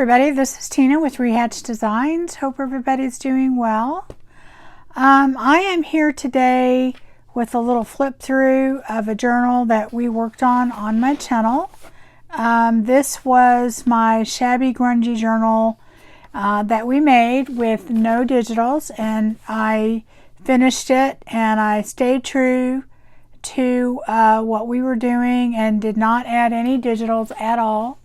everybody, this is Tina with Rehatch Designs. Hope everybody's doing well. I am here today with a little flip through of a journal that we worked on my channel. This was my Shabby Grungy journal that we made with no digitals, and I finished it and I stayed true to what we were doing and did not add any digitals at all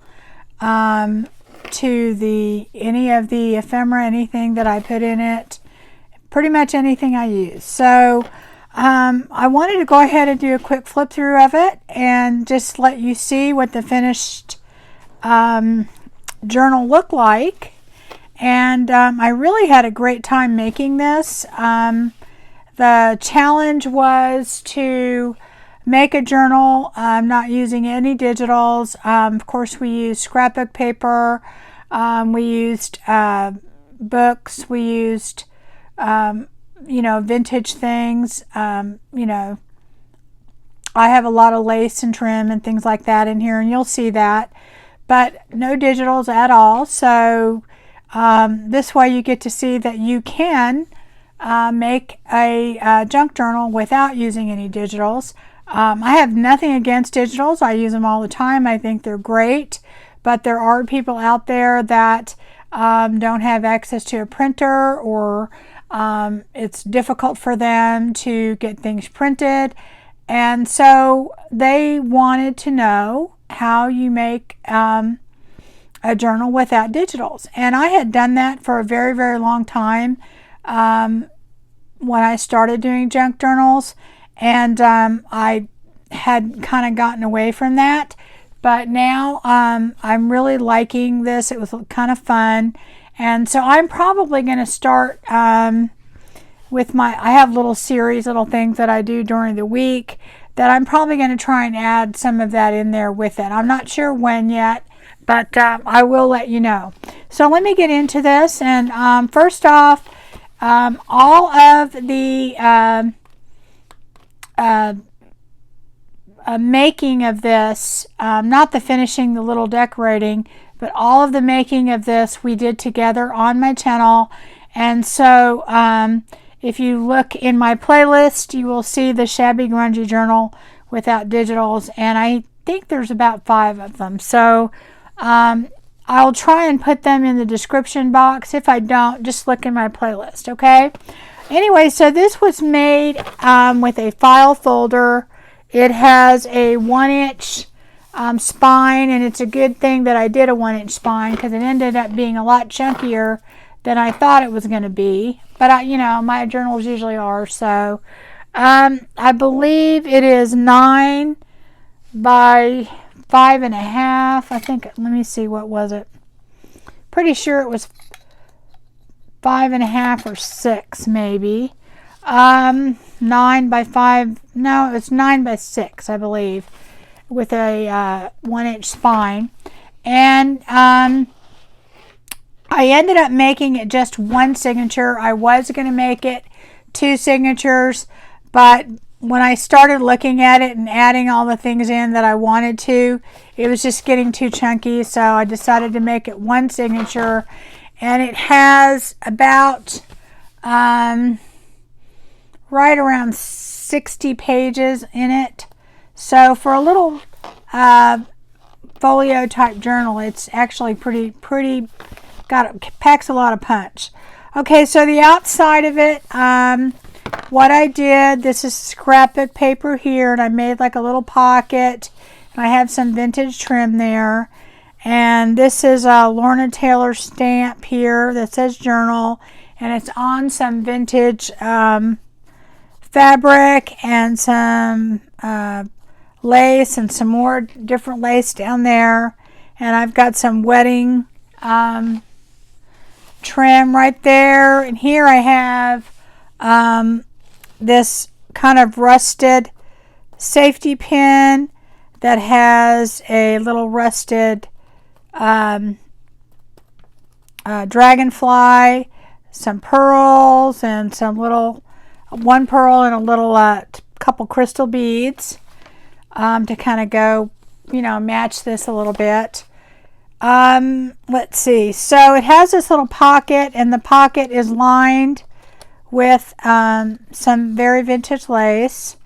to any of the ephemera, anything that I put in it, pretty much anything I use. So I wanted to go ahead and do a quick flip through of it and just let you see what the finished journal looked like. And I really had a great time making this. The challenge was to make a journal not using any digitals. Of course, we used scrapbook paper, we used books, we used vintage things. I have a lot of lace and trim and things like that in here, and you'll see that, but no digitals at all. So this way you get to see that you can make a junk journal without using any digitals. I have nothing against digitals. I use them all the time. I think they're great, but there are people out there that don't have access to a printer, or it's difficult for them to get things printed, and so they wanted to know how you make a journal without digitals. And I had done that for a very, very long time when I started doing junk journals, and I had kind of gotten away from that, but now I'm really liking this. It was kind of fun, and so I'm probably going to start with I have little things that I do during the week that I'm probably going to try and add some of that in there with it. I'm not sure when yet, but I will let you know. So let me get into this, and first off, all of the making of this, not the finishing, the little decorating, but all of the making of this we did together on my channel. And so if you look in my playlist, you will see the Shabby Grungy journal without digitals, and I think there's about 5 of them. So I'll try and put them in the description box. If I don't, just look in my playlist, okay? Anyway, so this was made with a file folder. It has a 1-inch spine, and it's a good thing that I did a 1-inch spine, because it ended up being a lot chunkier than I thought it was going to be. But my journals usually are. So I believe it is 9 by 5.5. I think, let me see, what was it? Pretty sure it was 5.5 or 6 maybe. 9 by 5, no, it's 9 by 6, I believe, with a 1-inch spine. And I ended up making it just 1 signature. I was going to make it 2 signatures, but when I started looking at it and adding all the things in that I wanted to, it was just getting too chunky, so I decided to make it 1 signature. And it has about right around 60 pages in it. So for a little folio type journal, it's actually pretty packs a lot of punch. Okay, so the outside of it, what I did, this is scrapbook paper here, and I made like a little pocket, and I have some vintage trim there. And this is a Lorna Taylor stamp here that says journal, and it's on some vintage fabric and some lace and some more different lace down there. And I've got some wedding trim right there. And here I have this kind of rusted safety pin that has a little rusted dragonfly, some pearls, and some little, 1 pearl and a little couple crystal beads to kind of go, match this a little bit. Let's see. So it has this little pocket, and the pocket is lined with some very vintage lace.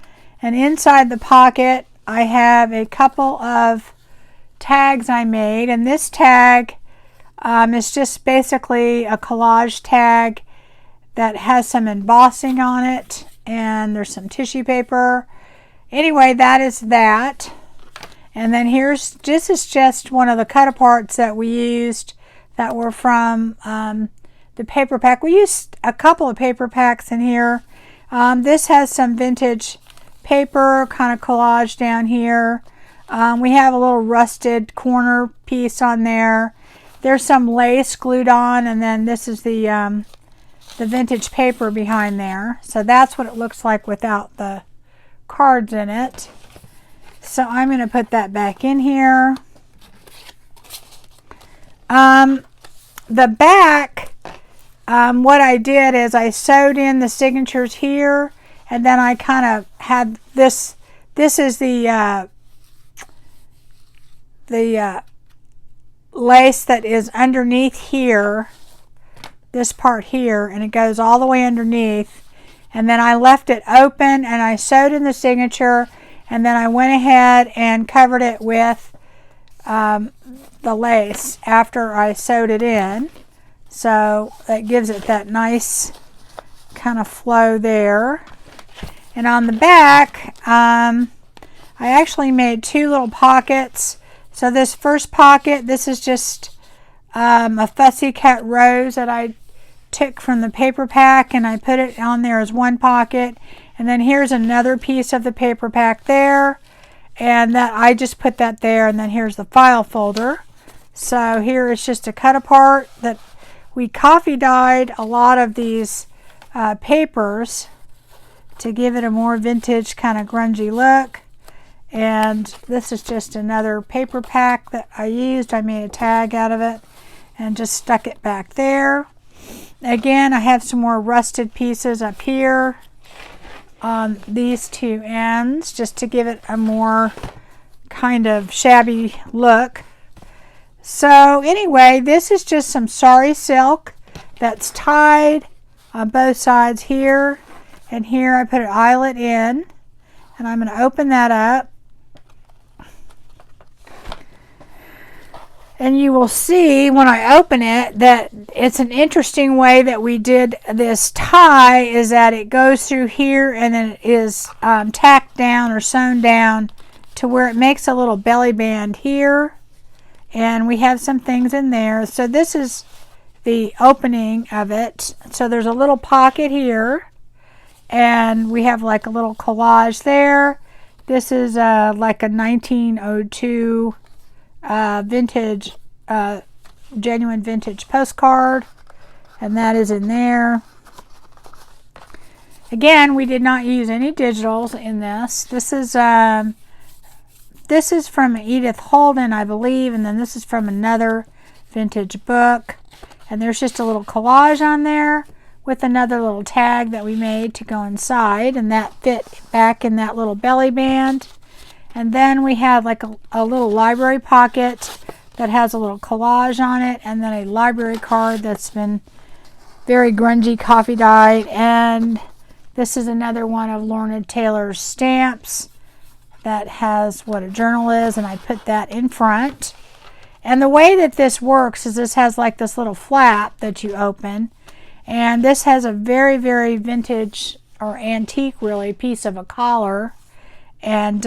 And inside the pocket, I have a couple of tags I made. And this tag is just basically a collage tag that has some embossing on it. And there's some tissue paper. Anyway, that is that. And then this is just one of the cut aparts that we used that were from the paper pack. We used a couple of paper packs in here. This has some vintage paper kind of collage down here. We have a little rusted corner piece on there. There's some lace glued on, and then this is the vintage paper behind there. So that's what it looks like without the cards in it. So I'm going to put that back in here. The back, what I did is I sewed in the signatures here, and then I kind of had this. This is the lace that is underneath here, this part here, and it goes all the way underneath. And then I left it open, and I sewed in the signature. And then I went ahead and covered it with the lace after I sewed it in. So that gives it that nice kind of flow there. And on the back, I actually made two little pockets. So this first pocket, this is just a fussy cut rose that I took from the paper pack, and I put it on there as one pocket. And then here's another piece of the paper pack there, and that I just put that there. And then here's the file folder. So here is just a cut apart that we coffee dyed a lot of these papers to give it a more vintage kind of grungy look. And this is just another paper pack that I used. I made a tag out of it and just stuck it back there. Again, I have some more rusted pieces up here on these two ends just to give it a more kind of shabby look. So anyway, this is just some sari silk that's tied on both sides here, and here I put an eyelet in, and I'm going to open that up. And you will see when I open it that it's an interesting way that we did this tie, is that it goes through here and then it is tacked down or sewn down to where it makes a little belly band here. And we have some things in there. So this is the opening of it. So there's a little pocket here, and we have like a little collage there. This is like a 1902 vintage, genuine vintage postcard, and that is in there. Again, we did not use any digitals in this. This is from Edith Holden, I believe, and then this is from another vintage book. And there's just a little collage on there with another little tag that we made to go inside, and that fit back in that little belly band. And then we have like a little library pocket that has a little collage on it, and then a library card that's been very grungy coffee dyed. And this is another one of Lorna Taylor's stamps that has what a journal is, and I put that in front. And the way that this works is this has like this little flap that you open, and this has a very, very vintage or antique really piece of a collar. And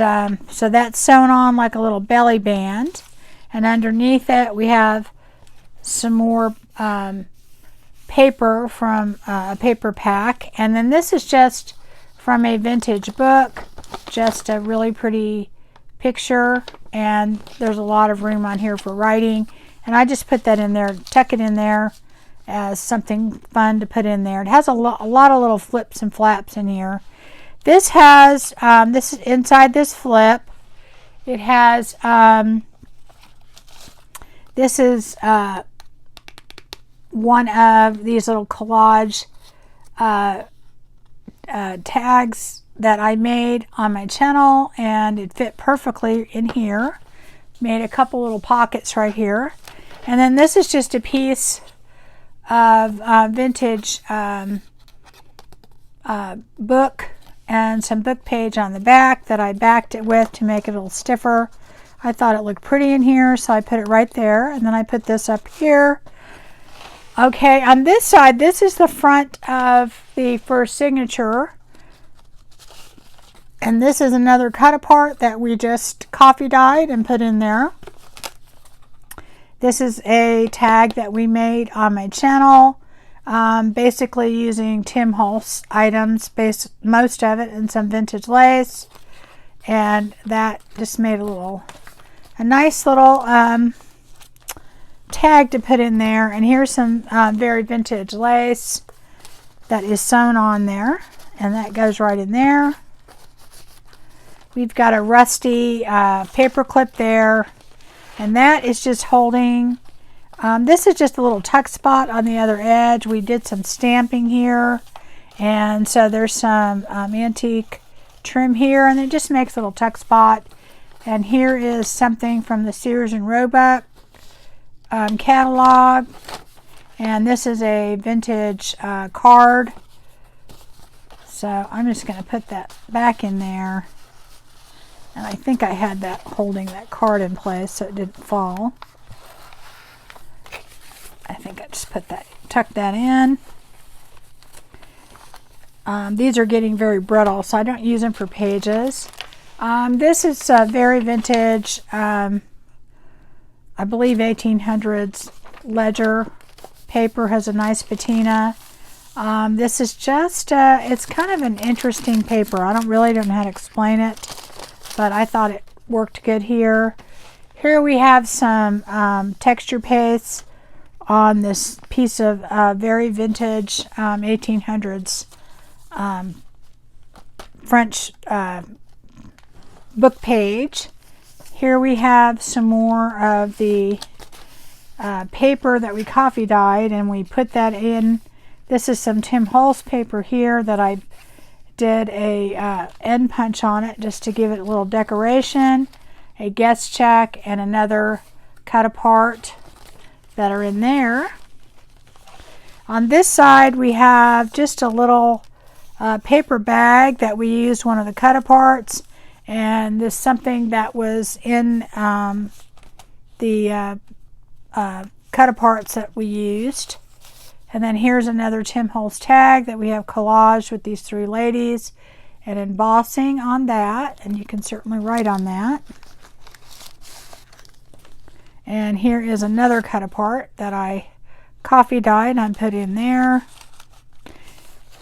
so that's sewn on like a little belly band, and underneath it we have some more paper from a paper pack. And then this is just from a vintage book, just a really pretty picture, and there's a lot of room on here for writing, and I just put that in there, tuck it in there as something fun to put in there. It has a lot of little flips and flaps in here. This has, this is inside this flip. It has, this is one of these little collage tags that I made on my channel, and it fit perfectly in here. Made a couple little pockets right here. And then this is just a piece of vintage book and some book page on the back that I backed it with to make it a little stiffer. I thought it looked pretty in here, so I put it right there, and then I put this up here. Okay, on this side, this is the front of the first signature, and this is another cut apart that we just coffee dyed and put in there. This is a tag that we made on my channel, basically using Tim Holtz items, most of it, and some vintage lace, and that just made a nice little tag to put in there. And here's some very vintage lace that is sewn on there, and that goes right in there. We've got a rusty paper clip there, and that is just holding, this is just a little tuck spot on the other edge. We did some stamping here, and so there's some antique trim here, and it just makes a little tuck spot. And here is something from the Sears and Roebuck catalog, and this is a vintage card. So I'm just going to put that back in there. And I think I had that holding that card in place so it didn't fall. I think I just tucked that in. These are getting very brittle, so I don't use them for pages. This is very vintage, I believe 1800s ledger paper, has a nice patina. This is just, it's kind of an interesting paper. I don't know how to explain it, but I thought it worked good here. Here we have some texture paste on this piece of very vintage 1800s French book page. Here we have some more of the paper that we coffee dyed, and we put that in. This is some Tim Holtz paper here that I did a end punch on it just to give it a little decoration, a guest check, and another cut apart that are in there. On this side we have just a little paper bag that we used one of the cut aparts, and this something that was in the cut aparts that we used. And then here's another Tim Holtz tag that we have collaged with these three ladies and embossing on that, and you can certainly write on that. And here is another cut apart that I coffee dyed and I put in there.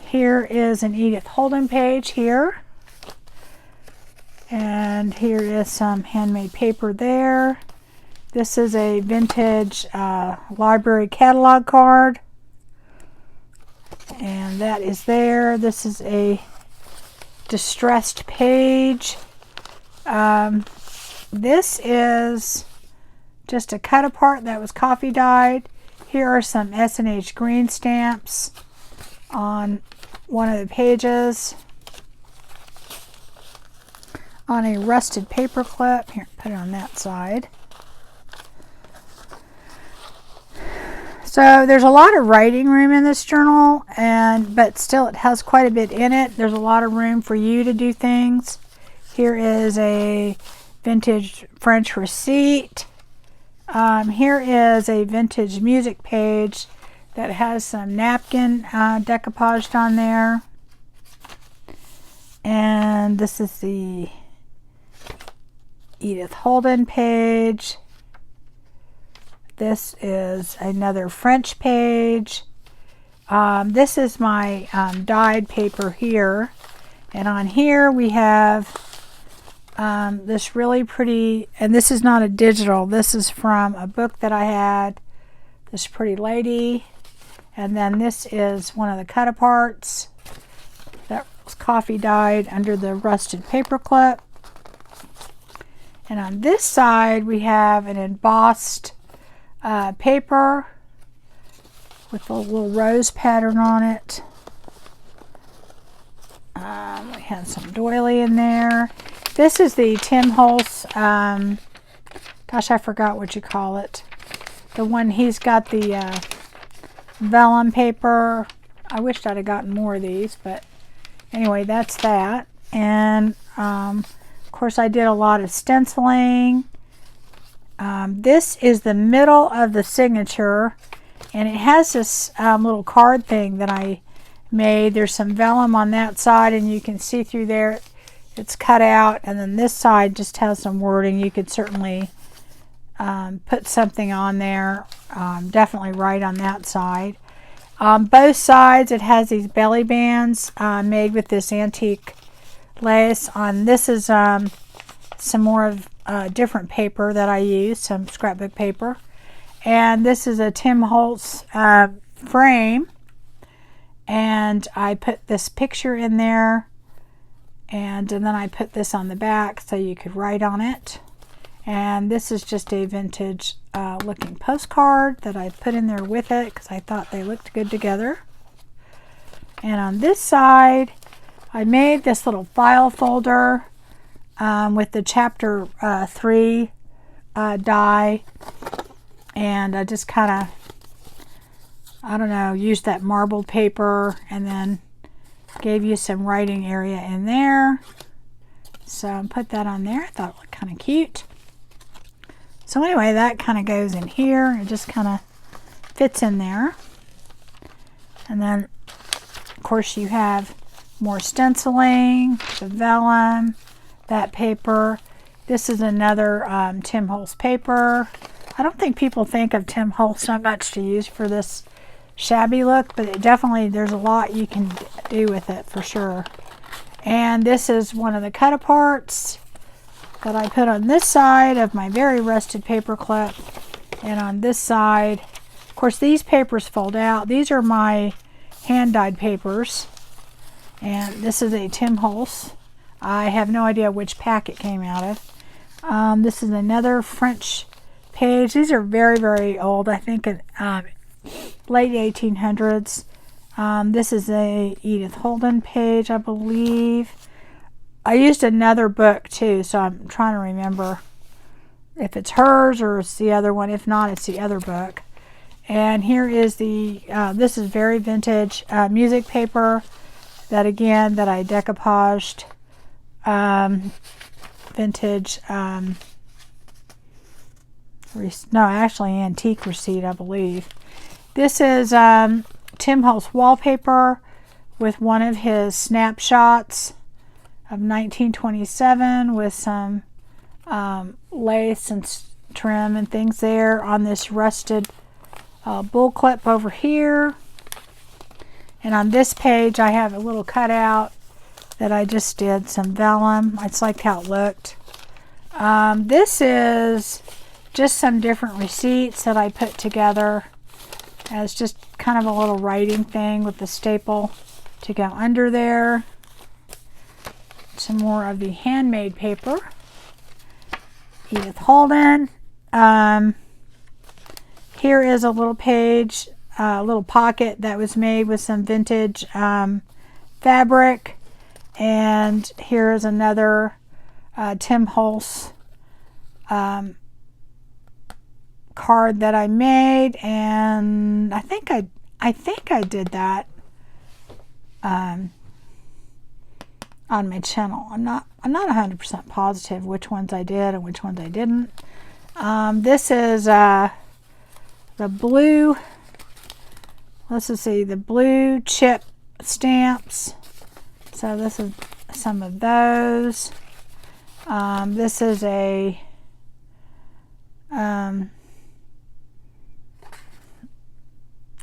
Here is an Edith Holden page here. And here is some handmade paper there. This is a vintage library catalog card. And that is there. This is a distressed page. This is just a cut apart that was coffee dyed. Here are some S&H green stamps on one of the pages on a rusted paper clip. Here, put it on that side. So there's a lot of writing room in this journal, but still it has quite a bit in it. There's a lot of room for you to do things. Here is a vintage French receipt. Here is a vintage music page that has some napkin decoupaged on there. And this is the Edith Holden page. This is another French page. This is my dyed paper here. And on here we have this really pretty, and this is not a digital, this is from a book that I had, this pretty lady. And then this is one of the cut aparts that was coffee dyed under the rusted paper clip. And on this side we have an embossed paper with a little rose pattern on it. We have some doily in there. This is the Tim Holtz, gosh, I forgot what you call it. the one he's got the vellum paper. I wished I'd have gotten more of these, but anyway, that's that. And of course I did a lot of stenciling. This is the middle of the signature, and it has this little card thing that I made. There's some vellum on that side, and you can see through there it's cut out, and then this side just has some wording. You could certainly put something on there, definitely right on that side. Both sides it has these belly bands made with this antique lace. This is some more of different paper that I use, some scrapbook paper. And this is a Tim Holtz frame, and I put this picture in there, and then I put this on the back so you could write on it. And this is just a vintage looking postcard that I put in there with it because I thought they looked good together. And on this side I made this little file folder with the chapter 3 die, and I just kind of, I don't know, used that marbled paper and then gave you some writing area in there. So I put that on there. I thought it looked kind of cute. So anyway, that kind of goes in here. It just kind of fits in there. And then, of course, you have more stenciling, the vellum, that paper. This is another Tim Holtz paper. I don't think people think of Tim Holtz so much to use for this shabby look, but it definitely, there's a lot you can do with it for sure. And this is one of the cut aparts that I put on this side of my very rusted paper clip. And on this side, of course, these papers fold out. These are my hand-dyed papers. And this is a Tim Holtz. I have no idea which pack it came out of. This is another French page. These are very, very old. I think late 1800s. This is a Edith Holden page, I believe. I used another book too, so I'm trying to remember if it's hers or it's the other one. If not, it's the other book. And here is the, this is very vintage music paper that again, that I decoupaged. Vintage, no, actually antique receipt, I believe. This is Tim Holtz wallpaper with one of his snapshots of 1927 with some lace and trim and things there on this rusted bull clip over here. And on this page I have a little cutout that I just did some vellum. I just liked how it looked. This is just some different receipts that I put together as just kind of a little writing thing with the staple to go under there. Some more of the handmade paper. Edith Holden. Here is a little page, a little pocket that was made with some vintage fabric. And here is another Tim Holtz card that I made, and I think I did that on my channel. I'm not 100% positive which ones I did and which ones I didn't. This is the blue. Let's just see, the blue chip stamps. So this is some of those. This is a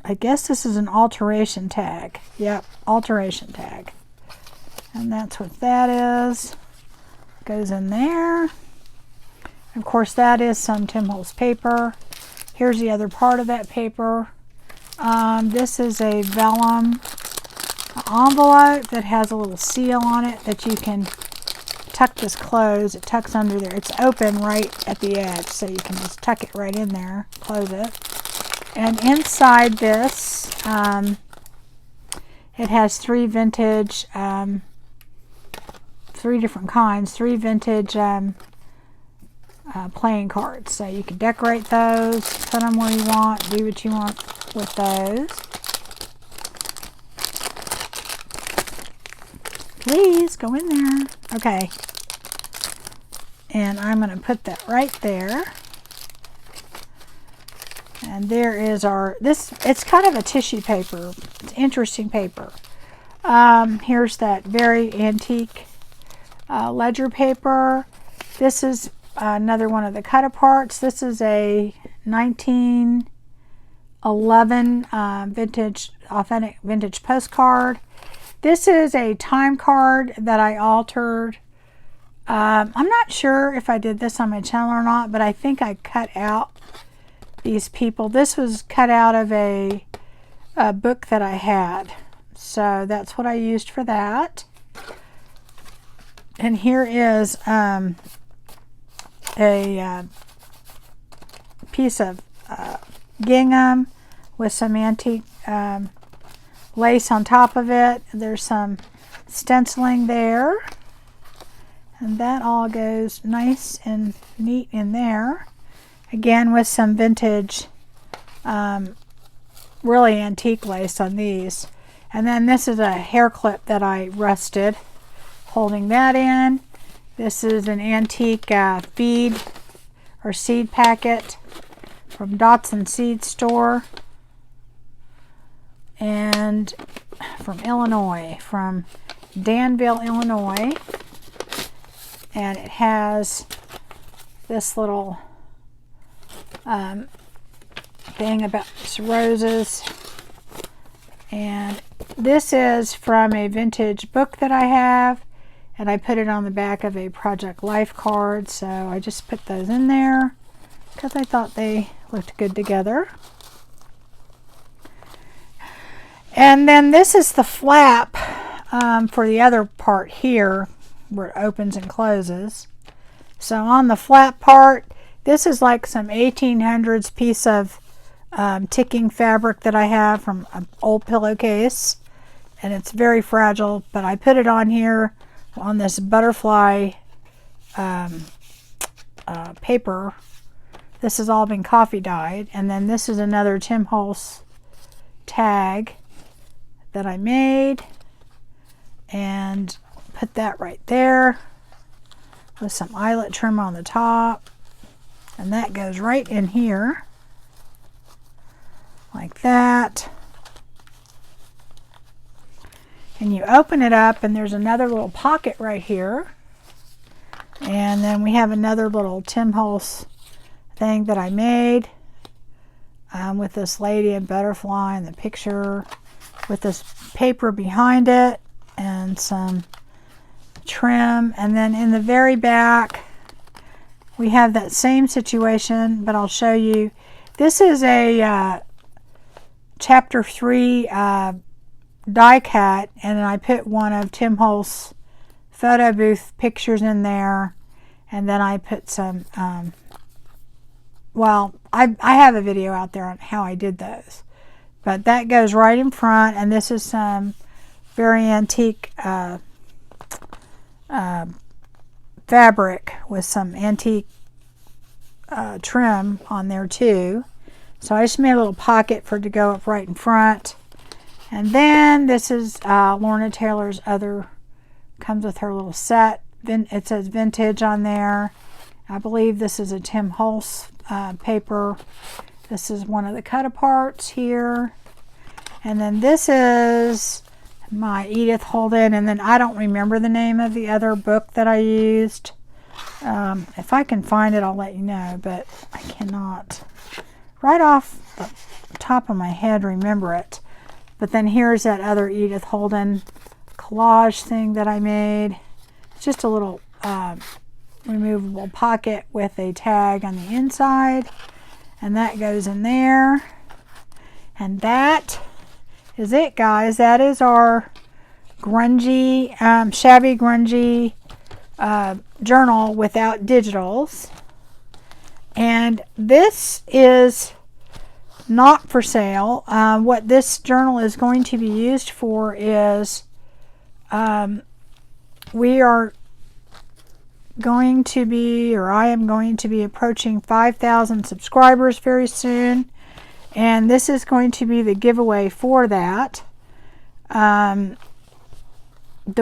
I guess this is an alteration tag. Yep, alteration tag. And that's what that is. Goes in there. Of course, that is some Tim Holtz paper. Here's the other part of that paper. This is a vellum envelope that has a little seal on it that you can tuck this close. It tucks under there. It's open right at the edge, so you can just tuck it right in there, close it. And inside this, it has three vintage, three different kinds, three vintage playing cards. So you can decorate those, put them where you want, do what you want with those. Please go in there. Okay. And I'm going to put that right there. And there is our, it's kind of a tissue paper. It's interesting paper. Here's that very antique ledger paper. This is another one of the cut-aparts. This is a 1911 vintage, authentic vintage postcard. This is a time card that I altered. I'm not sure if I did this on my channel or not, but I think I cut out these people. This was cut out of a book that I had. So that's what I used for that. And here is a piece of gingham with some antique lace on top of it. There's some stenciling there. And that all goes nice and neat in there. Again, with some vintage, really antique lace on these. And then this is a hair clip that I rusted, holding that in. This is an antique feed or seed packet from Dotson Seed Store. And from Illinois, from Danville, Illinois. And it has this little thing about roses. And this is from a vintage book that I have. And I put it on the back of a Project Life card. So I just put those in there because I thought they looked good together. And then this is the flap for the other part here, where it opens and closes. So on the flap part, this is like some 1800s piece of ticking fabric that I have from an old pillowcase, and it's very fragile, but I put it on here on this butterfly paper. This has all been coffee dyed. And then this is another Tim Holtz tag that I made, and put that right there with some eyelet trim on the top, and that goes right in here like that. And you open it up and there's another little pocket right here, and then we have another little Tim Holtz thing that I made with this lady and butterfly and the picture with this paper behind it and some trim. And then in the very back we have that same situation, but I'll show you. This is a chapter 3 die cut, and I put one of Tim Holtz photo booth pictures in there, and then I put some well, I have a video out there on how I did those, but that goes right in front. And this is some very antique fabric with some antique trim on there too. So I just made a little pocket for it to go up right in front. And then this is Lorna Taylor's other, comes with her little set. It says vintage on there. I believe this is a Tim Holtz paper. This is one of the cut aparts here. And then this is my Edith Holden, and then I don't remember the name of the other book that I used. If I can find it, I'll let you know, but I cannot right off the top of my head remember it. But then here's that other Edith Holden collage thing that I made. It's just a little removable pocket with a tag on the inside, and that goes in there. And that is it, guys. That is our grungy, shabby grungy journal without digitals. And this is not for sale. What this journal is going to be used for is we are going to be, or I am going to be approaching 5,000 subscribers very soon. And this is going to be the giveaway for that. The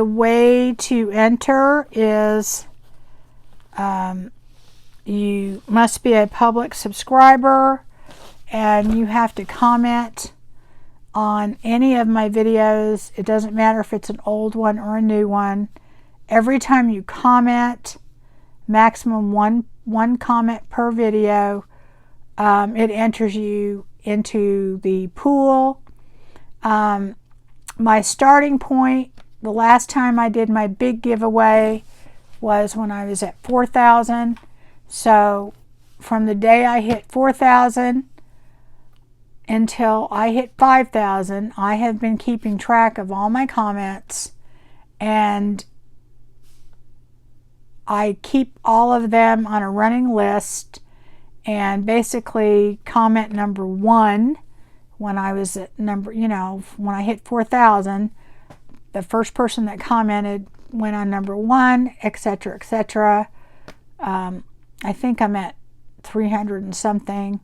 way to enter is you must be a public subscriber, and you have to comment on any of my videos. It doesn't matter if it's an old one or a new one. Every time you comment, maximum one comment per video, it enters you into the pool. My starting point, the last time I did my big giveaway, was when I was at 4,000. So from the day I hit 4,000 until I hit 5,000, I have been keeping track of all my comments, and I keep all of them on a running list. And basically comment number 1, when I was at number, when I hit 4,000, the first person that commented went on number 1, etc., etc. I think I'm at 300 and something.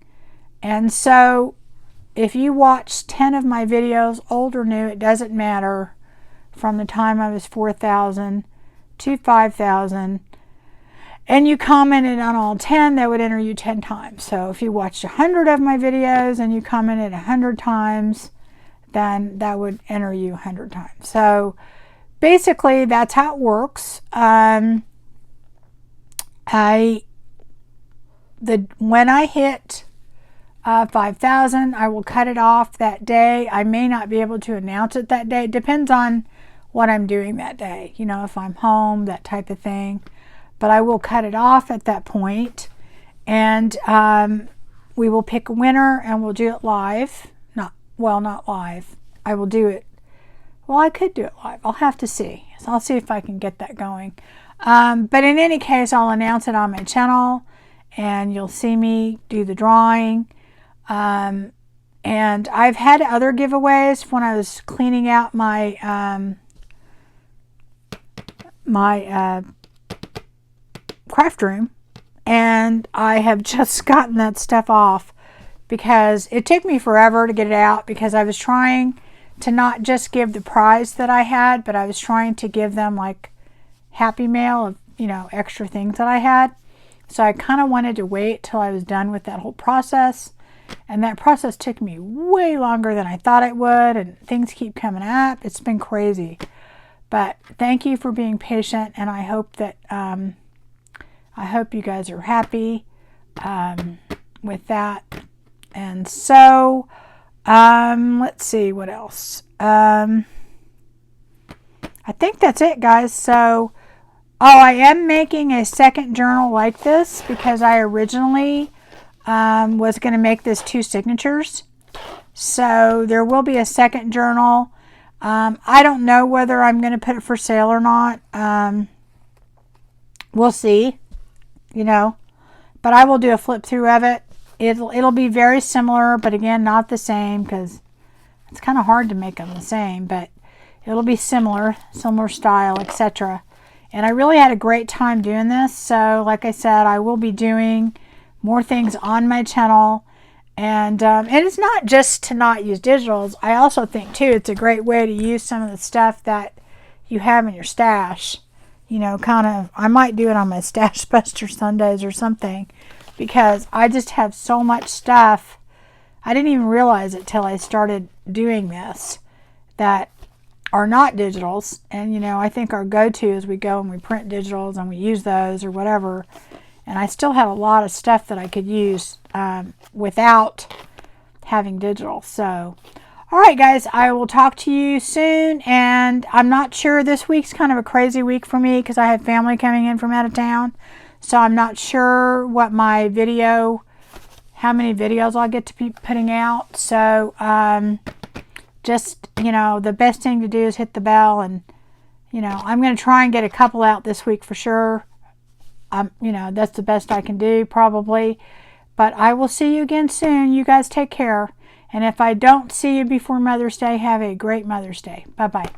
And so if you watch 10 of my videos, old or new, it doesn't matter, from the time I was 4,000 to 5,000, and you commented on all 10, that would enter you 10 times. So if you watched 100 of my videos and you commented 100 times, then that would enter you 100 times. So basically that's how it works. When I hit 5,000, I will cut it off that day. I may not be able to announce it that day. It depends on what I'm doing that day. If I'm home, that type of thing. But I will cut it off at that point, and we will pick a winner, and we'll do it live. Not live. I will do it. Well, I could do it live. I'll have to see. So I'll see if I can get that going. But in any case, I'll announce it on my channel, and you'll see me do the drawing. And I've had other giveaways when I was cleaning out my craft room, and I have just gotten that stuff off because it took me forever to get it out, because I was trying to not just give the prize that I had, but I was trying to give them like Happy Mail of extra things that I had. So I kind of wanted to wait till I was done with that whole process, and that process took me way longer than I thought it would, and things keep coming up. It's been crazy, but thank you for being patient, and I hope that I hope you guys are happy with that. And so, let's see what else. I think that's it, guys. So, I am making a second journal like this because I originally was going to make this 2 signatures. So, there will be a second journal. I don't know whether I'm going to put it for sale or not. We'll see. But I will do a flip through of it. It'll be very similar, but again, not the same, because it's kind of hard to make them the same, but it'll be similar style, etc. And I really had a great time doing this. So like I said, I will be doing more things on my channel, and it's not just to not use digitals. I also think too, it's a great way to use some of the stuff that you have in your stash. I might do it on my Stash Buster Sundays or something, because I just have so much stuff. I didn't even realize it till I started doing this, that are not digitals. And, I think our go-to is we go and we print digitals and we use those or whatever. And I still have a lot of stuff that I could use without having digital. So, all right, guys, I will talk to you soon. And I'm not sure, this week's kind of a crazy week for me because I have family coming in from out of town. So I'm not sure what my how many videos I'll get to be putting out. So just, the best thing to do is hit the bell. And, I'm going to try and get a couple out this week for sure. That's the best I can do probably. But I will see you again soon. You guys take care. And if I don't see you before Mother's Day, have a great Mother's Day. Bye-bye.